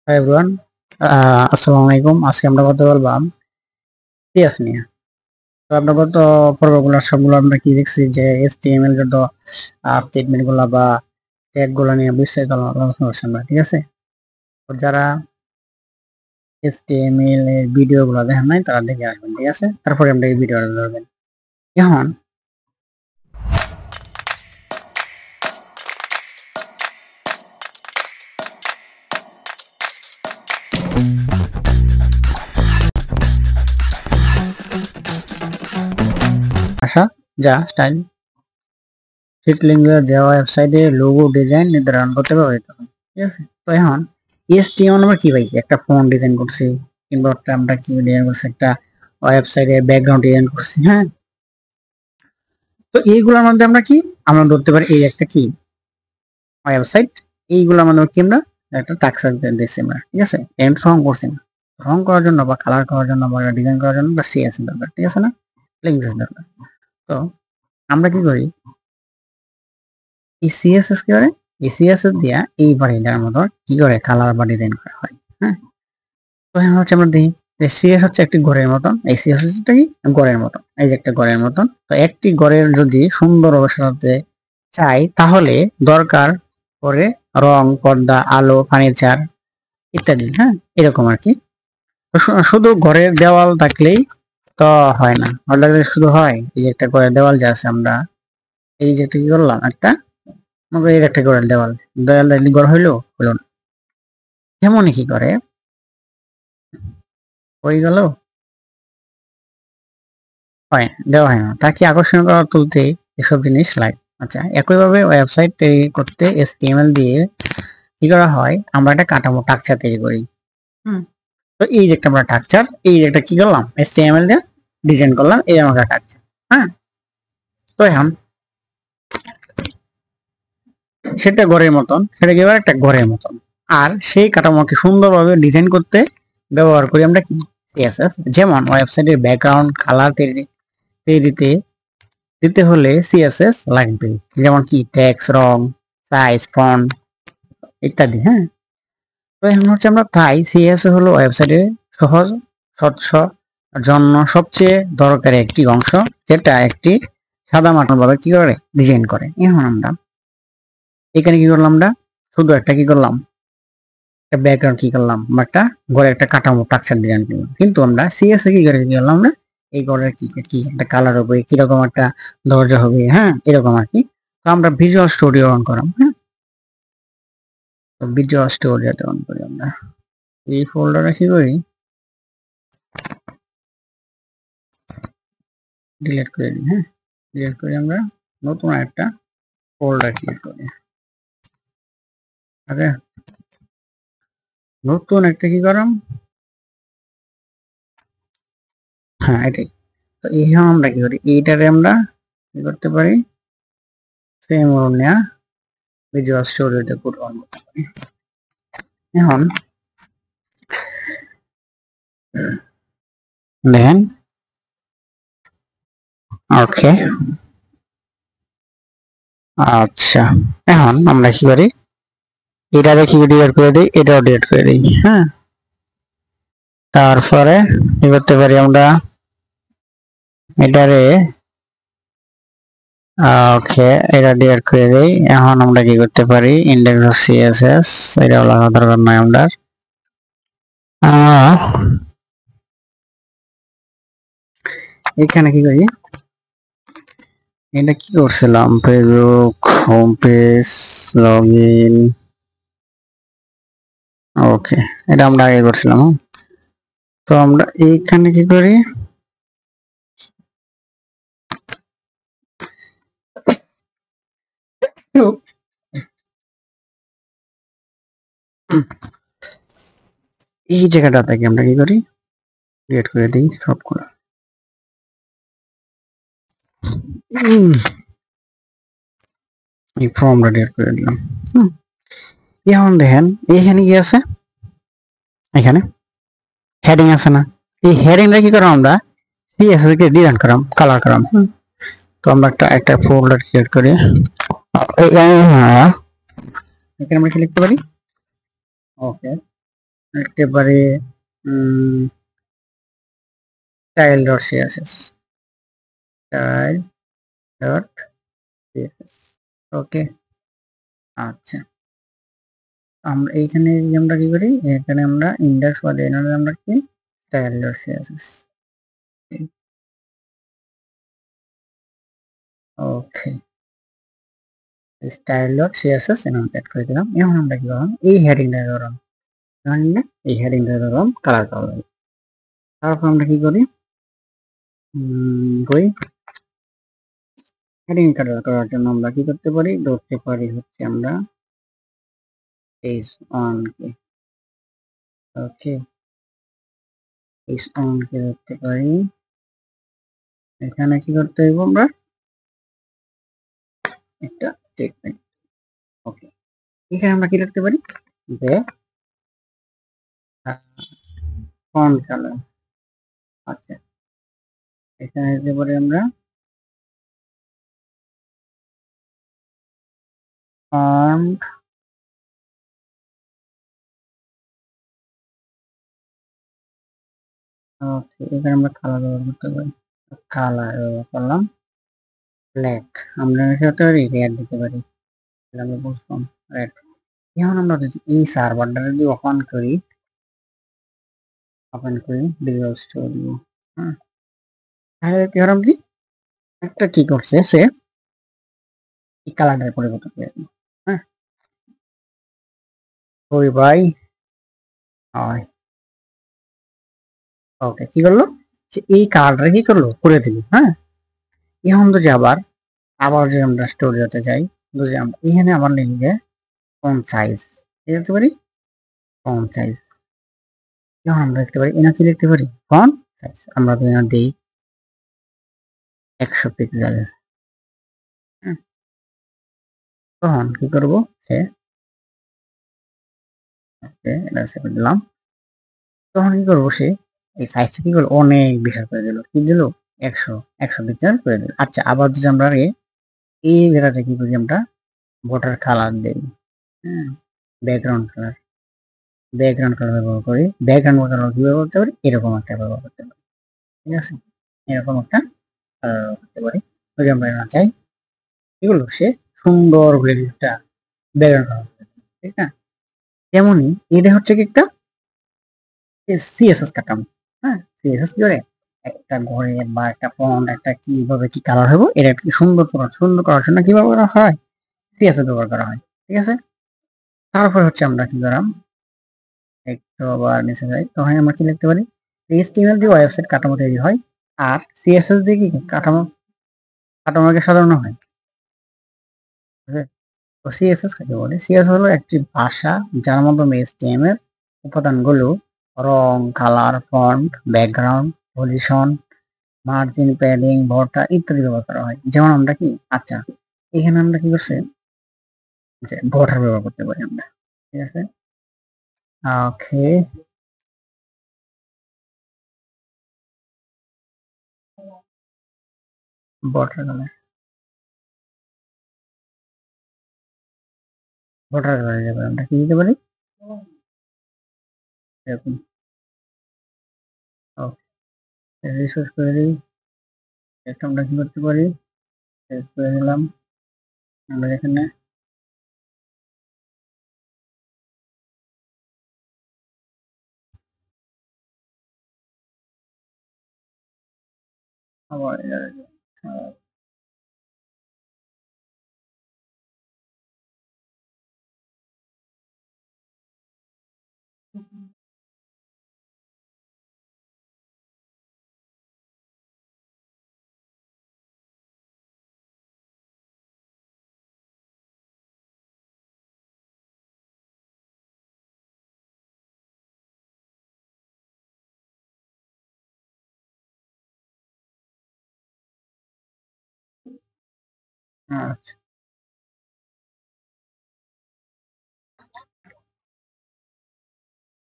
Hi everyone, আসসালামু আলাইকুম। আজকে আমরা কথা বলবাম সিএস নিয়ে। তো আমরা গত পর্বগুলো সবগুলো আমরা কি দেখছি যে HTML যত স্টেটমেন্ট গুলা বা ট্যাগ গুলা নিয়ে বিস্তারিত আলোচনা করছি আমরা, ঠিক আছে? তো যারা HTML এর ভিডিও গুলা দেখেন নাই তারা দেখে আসবেন, ঠিক আছে? তারপরে আমরা এই ভিডিওটা ধরবেন। এখন আসা যা স্টাইল ফিট লিঙ্ক দেওয়া ওয়েবসাইটে লোগো ডিজাইন নির্ধারণ করতে পারবে, ঠিক আছে? তো এখন HTML আমরা কি পাই? একটা ফন্ট ডিজাইন করছি, কিংবা আমরা কি ডিজাইন করছি, একটা ওয়েবসাইটে ব্যাকগ্রাউন্ড ডিজাইন করছি, হ্যাঁ? তো এইগুলোর মধ্যে আমরা ধরতে পারি এই একটা কি ওয়েবসাইট, এইগুলোর মধ্যে কি আমরা একটা টাক্সার দিচ্ছি আমরা, ঠিক আছে? এন্ড রং করছি না, রং করার জন্য বা কালার করার জন্য বা ডিজাইন করার জন্য বা সিএসএস দরকার, ঠিক আছে না? ল্যাঙ্গুয়েজ দরকার। তো আমরা কি করি, এই সিএসএস কি করে, এই সিএসএস দিয়া এই বাড়িটার মতো কি করে কালার বা ডিজাইন করা হয়, হ্যাঁ? তো এখন হচ্ছে আমরা দেখি সিএস হচ্ছে একটি ঘরের মতন, এই সিএস হচ্ছে কি ঘরের মতন, এই যে একটা ঘরের মতন। তো একটি ঘরের যদি সুন্দর সাজাতে চাই তাহলে দরকার পড়ে রং, পর্দা, আলো, ফার্নিচার ইত্যাদি, হ্যাঁ? এরকম আর কি। তো শুধু ঘরের দেওয়াল থাকলেই তো হয় না, শুধু হয় এই যে একটা ঘরের দেওয়াল যে আছে, আমরা এই যে কি করলাম একটা, এই একটা ঘরের দেওয়াল, দেওয়াল দেখলে ঘর হইলো হলো না, যেমনই কি করে হয়ে গেল, হয় দেওয়া হয় না, তাকে আকর্ষণীয় করা তুলতে এসব জিনিস লাগে। আচ্ছা, একইভাবে ওয়েবসাইট তৈরি করতে HTML দিয়ে কি করা হয়, আমরা একটা কাঠামো টাকচার তৈরি করি। হুম, তো এই যে একটা আমরা টাকচার, এই যে একটা কি করলাম HTML দিয়ে ডিজাইন করলাম, এই আমার টাকচার, হ্যাঁ? তো এখন সেটা ঘরের মতন, সেটা কি একটা ঘরের মতন, আর সেই কাঠামোকে সুন্দরভাবে ডিজাইন করতে ব্যবহার করি আমরা কি সিএসএস। যেমন ওয়েবসাইটের ব্যাকগ্রাউন্ড কালার তৈরিতে দিতে হলে সিএসএস লাগবে, যেমন কি টেক্সট, রং, সাইজ, ফন্ট ইত্যাদি, হ্যাঁ? তো এখন হচ্ছে আমরা তাই সিএসএস হলো ওয়েবসাইটের সহজ স্বচ্ছ জন্য সবচেয়ে দরকারি একটি অংশ, যেটা একটি সাদা মাটার ভাবে কি করে ডিজাইন করে। এখন আমরা এখানে কি করলাম, আমরা শুধু একটা কি করলাম, একটা ব্যাকগ্রাউন্ড কি করলাম, বা একটা ঘরে একটা কাঠামো টাকচার ডিজাইন করলাম, কিন্তু আমরা সিএসএ কি করে কি করলাম, আমরা এই ঘরের কি কি একটা কালার হবে, কিরকম একটা দরজা হবে, হ্যাঁ, এরকম আর কি। তো আমরা ভিজুয়াল স্টুডিও অন করাম, হ্যাঁ? তো ভিজুয়াল স্টুডিওতে অন করি আমরা, এই ফোল্ডারে কি করি ডিলিট করে দিই, হ্যাঁ? ডিলিট করে আমরা নতুন একটা ফোল্ডার ক্রিয়েট করি। ওকে, নতুন একটা কি করাম, হ্যাঁ এটাই। তো এই আমরা কি করি, এইটারে আমরা কি করতে পারি, সেম নেয়া ভিজুয়াল স্টুডিওতে পুট অন করতে পারি। এখন দেখেন, ওকে, আচ্ছা, এখন আমরা কি করি, এটা দেখি ডিলিট করে দিই, এটাও ডিলিট করে দিই, হ্যাঁ? তারপরে কি করতে পারি আমরা, এটারে ওকে, এটা ডিলিট করে দিই। এখন আমরা কি করতে পারি, ইন্ডেক্স অফ সিএসএস এটা লাগা দরকার নয় আমরা। এখানে কি করি, এটা কি করছিলাম, Facebook home page log in, okay, এটা আমরা আগে করছিলাম। তো আমরা এইখানে কি করি, এই জায়গাটা থেকে আমরা কি করি, ক্রিয়েট করে দিই সবগুলো। এই ফর্মটা ক্রিয়েট করে দিলাম। এখন দেখেন এইখানে কি আছে, এখানে হেডিং আছে না, এই হেডিংটা কি করলাম আমরা সিএসএস কে ডিজাইন করাম, কালার করাম। তো আমরা একটা ফোল্ডার ক্রিয়েট করি, এখানে আমরা কি লিখতে পারি, ওকে, লিখতে পারি style dot CSS, style dot CSS. Okay, আচ্ছা আমরা এইখানে আমরা কি করি, এখানে আমরা ইন্ডেক্স বা এখানে আমরা কি স্টাইল ডট সিএসএস। ওকে, স্টাইল ডট সিএসএস এখানে অ্যাড করে দিলাম। এখন আমরা কি করলাম, এই হেডিংটা ধরলাম, এই হেডিংটা ধরলাম কালার করলাম। তারপর আমরা কি করি, করি হেডিং কালার করার জন্য আমরা কি করতে পারি, ধরতে পারি হচ্ছে আমরা পেজ অন কে। ওকে, পেজ অন কে ধরতে পারি। এখানে কি করতে হইব, আমরা একটা স্টেটমেন্ট। ওকে, এখানে আমরা কি লিখতে পারি যে ফন্ট কালার। আচ্ছা, এখানে দিতে পারি আমরা ফন্ট ওকে, এখানে আমরা কালার ব্যবহার করতে পারি, কালার ব্যবহার করলাম ব্ল্যাক। আমরা সাথে রেড দিতে পারি, আমি বুঝলাম রেড। এখন আমরা যদি এই সার্ভারটা যদি ওপেন করি ভিজুয়াল স্টুডিও, হ্যাঁ, তাহলে কি হলাম কি একটা কি করছে সে এই কালারটার পরিবর্তন করে দিল। হ্যাঁ, ওই ভাই হয়। ওকে, কি করলো, সে এই কালারটা কি করলো করে দিল। হ্যাঁ, এখন যদি আবার যদি আমরা স্টুডিওতে যাই, যদি আমরা এখানে আবার লিখে ফন্ট সাইজ লিখতে পারি, ফন্ট সাইজ। এখন আমরা লিখতে পারি, এনা কি লিখতে পারি, ফন্ট সাইজ। আমরা যদি এখানে দিই 100 পিক্সেল, তখন কি করবো সে এটা সেভ দিলাম। তখন কি করবো সে এই সাইজটা কি করলো অনেক বিশাল করে দিল, কি দিল 100 পিক্সেল করে দিল। আচ্ছা, আবার যদি আমরা এই জায়গাতে কি করি, আমরা বর্ডার কালার দেই, হ্যাঁ, ব্যাকগ্রাউন্ড কালার, ব্যবহার করি। ব্যাকগ্রাউন্ড কালার কি ব্যবহার করতে পারি, এরকম একটা ব্যবহার করতে পারি। ঠিক আছে, এরকম একটা করতে পারি। যদি আমরা না চাই এগুলো সে সুন্দর করে একটা ব্যাকগ্রাউন্ড কালার, ঠিক না। তেমনই এটা হচ্ছে কি একটা সিএসএস কাঠামো। হ্যাঁ, সিএসএস করে একটা ঘরে বা একটা ফন্ট একটা কিভাবে কি কালার হবে এটা কি সুন্দর করার জন্য কিভাবে করা হয়, সিএসএস ব্যবহার করা হয়। ঠিক আছে, তারপর হচ্ছে আমরা কি করলাম, একটু আবার নিচে যাই, তখন আমরা কি লিখতে পারি, এইচটিএমএল দিয়ে ওয়েবসাইট কাঠামো তৈরি হয়, আর সিএসএস দিয়ে কি কাঠামোকে সাজানো হয়। তো সিএসএস কাকে বলে, সিএসএস হলো একটি ভাষা যার মাধ্যমে এইচটিএমএল উপাদানগুলো রং, colour, font, background, position, margin, padding, border ইত্যাদি ব্যবহার করা হয়। যেমন আমরা কি, আচ্ছা এখানে আমরা কি করছি যে বর্ডার ব্যবহার করতে পারি আমরা। ঠিক আছে, ওকে, বর্ডার কালার, বর্ডার কালার যাবে আমরা কি দিতে পারি, এরকম। ওকে, রিসোর্স করে দিই, একটা আমরা কি করতে পারি, সেভ করে দিলাম। আমরা এখানে আবার আচ্ছা,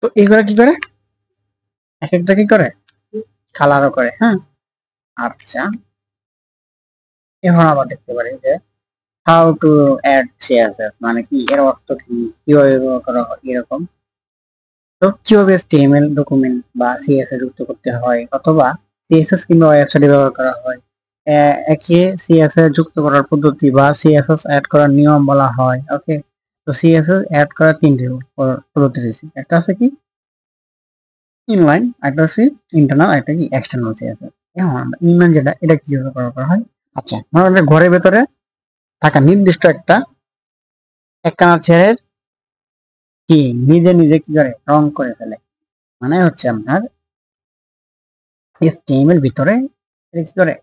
তো এগুলা কি করে, এক একটা কি করে কালারও করে। হ্যাঁ, আচ্ছা, এখন আবার দেখতে পারি যে হাউ টু অ্যাড সিএসএস মানে কি, এর অর্থ কি, কিভাবে ব্যবহার করা হয় এরকম। তো কিভাবে HTML ডকুমেন্ট বা CSS যুক্ত করতে হয় অথবা CSS কিংবা ওয়েবসাইটে ব্যবহার করা হয়, একে CSS যুক্ত করার পদ্ধতি বা CSS অ্যাড করার নিয়ম বলা হয়। ওকে, তো CSS অ্যাড করার তিনটি পদ্ধতি রয়েছে। একটা আছে কি ইনলাইন, একটা হচ্ছে ইন্টারনাল, একটা কি এক্সটার্নাল CSS। এখন ইনলাইন যেটা, এটা কিভাবে করা হয়? আচ্ছা, আমাদের ঘরের ভেতরে থাকা নির্দিষ্ট একটা একখানা চেয়ারের কি নিজে নিজে কি করে রং করে ফেলে, মানে হচ্ছে আপনার HTML ভিতরে এটা কি করে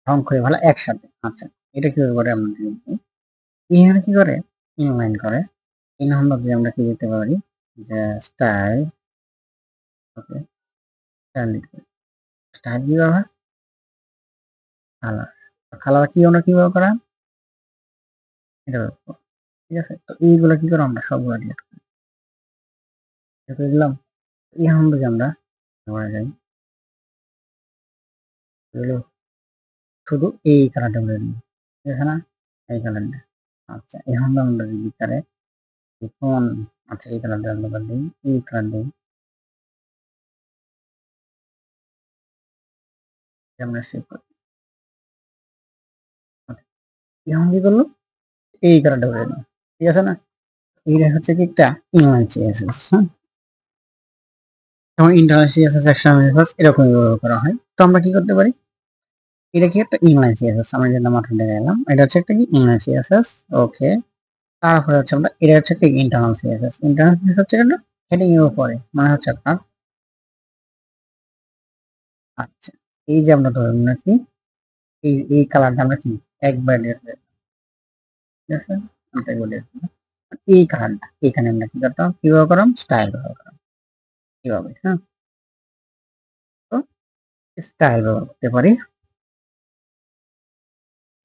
রং করে ফেলা একসাথে। আচ্ছা, এটা কিভাবে করে আমরা দেখবো। এখানে কি করে ইনলাইন করে, ইন আমরা দিয়ে আমরা কি দিতে পারি যে স্টাইল। ওকে, স্টাইল দিতে স্টাইল কি ব্যবহার, কালার, কালার কি আমরা কিভাবে করা এটা ব্যবহার করবো। ঠিক আছে, তো এইগুলো কি করে আমরা সবগুলো ডিলিট করে দিলাম। এখন যদি আমরা ধরা যাই এগুলো শুধু এই কালারটা বলে দিই, ঠিক আছে না, এই কালারটা। আচ্ছা, এখন আমরা যদি কারে কোন, আচ্ছা এই কালারটা আমরা দিই, এই কালার দিই, আমরা সেভ করি। আচ্ছা, এখন কি করলো, এই কালারটা বলে দিই, ঠিক আছে না। এইটা হচ্ছে কি একটা ইনলাইন CSS। হ্যাঁ, যেমন ইন্টারনাল CSS সেকশন এরকম ব্যবহার করা হয়। তো আমরা কি করতে পারি, এটা কি একটা ইনলাইন CSS, আমরা যেটা মাথায় দেখালাম, এটা হচ্ছে একটা কি ইনলাইন CSS। ওকে, তারপরে হচ্ছে আমরা, এটা হচ্ছে একটা ইন্টারনাল CSS। ইন্টারনাল CSS হচ্ছে একটা হেডিং এর উপরে, মানে হচ্ছে আপনার, আচ্ছা এই যে আমরা ধরুন নাকি এই কালারটা আমরা কি একবার ঠিক আছে, আমরা বলে এই কালারটা এখানে আমরা কি করতাম, কি ব্যবহার করলাম, স্টাইল ব্যবহার করলাম কিভাবে। হ্যাঁ, তো স্টাইল ব্যবহার করতে পারি।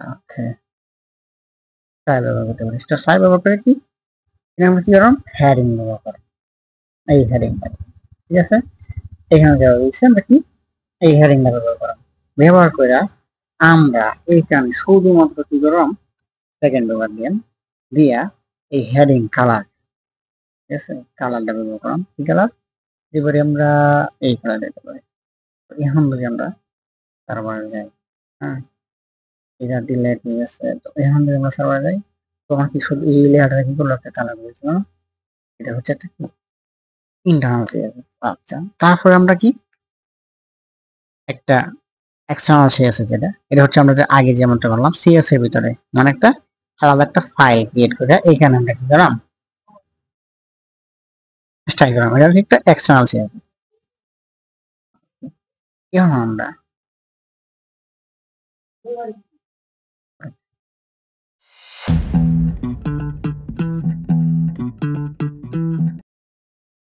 ওকে, স্টাইল ব্যবহার করতে পারি, স্টাইল ব্যবহার করে কি এখানে আমরা কি করলাম, হেডিং ব্যবহার করি, এই হেডিংটা, ঠিক আছে। এখানে দেওয়া হয়েছে আমরা কি এই হেডিংটা ব্যবহার করলাম, ব্যবহার করে আমরা এইখানে শুধুমাত্র কি করলাম, সেকেন্ড ব্যবহার দিলাম, দিয়া এই হেডিং কালার, ঠিক আছে, কালারটা ব্যবহার করলাম, কি কালার দিতে পারি আমরা, এই কালার দিতে পারি। তো এখন যদি আমরা সার্ভারে যাই, হ্যাঁ এটা দিলে ঠিক আছে, তো এখন যদি আমরা সার্ভারে যাই, তোমার কি শুধু এই লেয়ারটা কি করলো, একটা কালার দিয়েছিল না, এটা হচ্ছে একটা ইন্টারনাল CSS। আচ্ছা, তারপরে আমরা কি একটা এক্সটার্নাল CSS, যেটা এটা হচ্ছে আমরা যে আগে যেমনটা করলাম CSS এর ভিতরে, মানে একটা আলাদা একটা ফাইল ক্রিয়েট করে এখানে আমরা কি করলাম, স্টাইল করলাম, এটা হচ্ছে একটা এক্সটার্নাল CSS। এখন আমরা